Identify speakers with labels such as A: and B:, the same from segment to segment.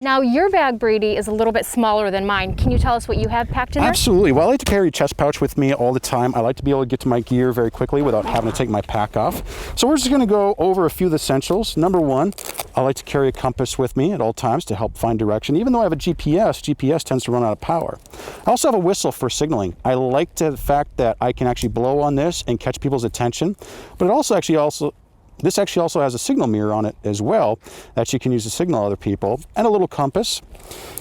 A: Now your bag, Brady, is a little bit smaller than mine. Can you tell us what you have packed in there?
B: Absolutely. Well, I like to carry a chest pouch with me all the time. I like to be able to get to my gear very quickly without having to take my pack off. So we're just going to go over a few of the essentials. Number one, I like to carry a compass with me at all times to help find direction. Even though I have a GPS tends to run out of power. I also have a whistle for signaling. I like the fact that I can actually blow on this and catch people's attention, but this actually also has a signal mirror on it as well that you can use to signal other people, and a little compass.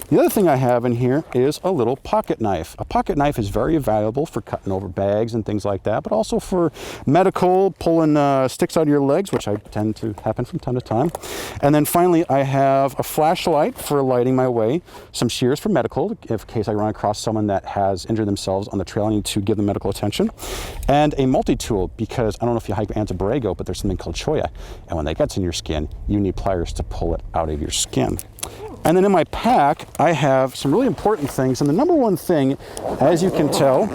B: The other thing I have in here is a little pocket knife. A pocket knife is very valuable for cutting over bags and things like that, but also for medical, pulling sticks out of your legs, which I tend to happen from time to time. And then finally, I have a flashlight for lighting my way, some shears for medical, in case I run across someone that has injured themselves on the trail and need to give them medical attention, and a multi-tool, because I don't know if you hike Anza-Borrego, but there's something called cholla, and when that gets in your skin, you need pliers to pull it out of your skin. And then in my pack, I have some really important things. And the number one thing, as you can tell,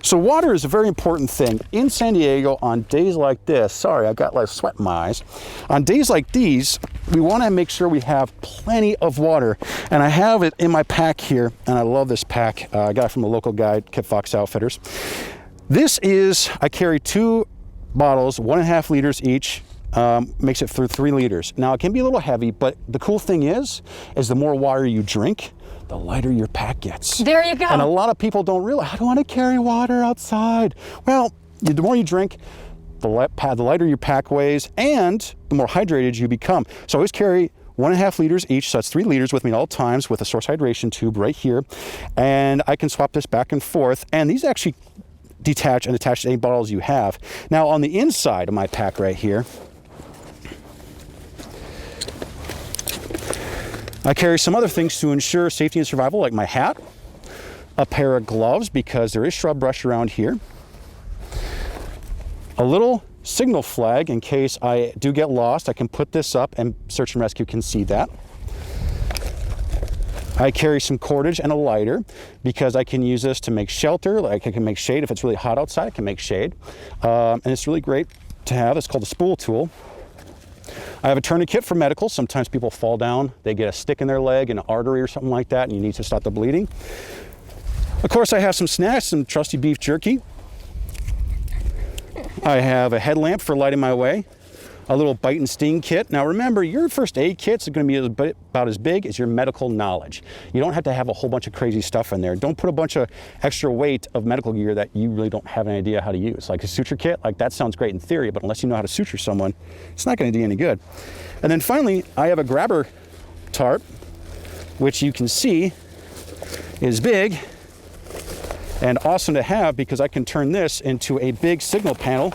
B: so water is a very important thing. In San Diego, on days like this, sorry, I got like sweat in my eyes. On days like these, we want to make sure we have plenty of water. And I have it in my pack here, and I love this pack. I got it from a local guy, Kip Fox Outfitters. I carry 2 bottles, 1.5 liters each. Makes it through 3 liters. Now it can be a little heavy, but the cool thing is the more water you drink, the lighter your pack gets.
A: There you go.
B: And a lot of people don't realize, I don't want to carry water outside. Well, the more you drink, the lighter your pack weighs, and the more hydrated you become. So I always carry 1.5 liters each, so that's 3 liters with me at all times, with a source hydration tube right here. And I can swap this back and forth, and these actually detach and attach to any bottles you have. Now on the inside of my pack right here, I carry some other things to ensure safety and survival, like my hat, a pair of gloves because there is shrub brush around here, a little signal flag in case I do get lost. I can put this up and search and rescue can see that. I carry some cordage and a lighter because I can use this to make shelter. Like I can make shade. If it's really hot outside, I can make shade. And it's really great to have. It's called a spool tool. I have a tourniquet for medical. Sometimes people fall down, they get a stick in their leg, an artery or something like that, and you need to stop the bleeding. Of course, I have some snacks, some trusty beef jerky. I have a headlamp for lighting my way, a little bite and sting kit. Now remember, your first aid kit's going to be about as big as your medical knowledge. You don't have to have a whole bunch of crazy stuff in there. Don't put a bunch of extra weight of medical gear that you really don't have an idea how to use. Like a suture kit, like that sounds great in theory, but unless you know how to suture someone, it's not going to do any good. And then finally, I have a grabber tarp, which you can see is big and awesome to have because I can turn this into a big signal panel.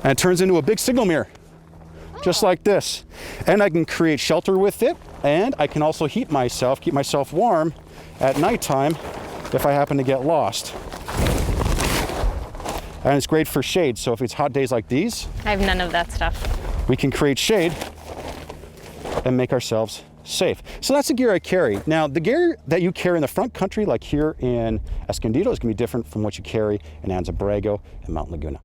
B: And it turns into a big signal mirror, just like this. And I can create shelter with it, and I can also keep myself warm at nighttime if I happen to get lost. And it's great for shade, so if it's hot days like these,
A: I have none of that stuff.
B: We can create shade and make ourselves safe. So that's the gear I carry. Now, the gear that you carry in the front country, like here in Escondido, is going to be different from what you carry in Anza-Borrego and Mountain Laguna.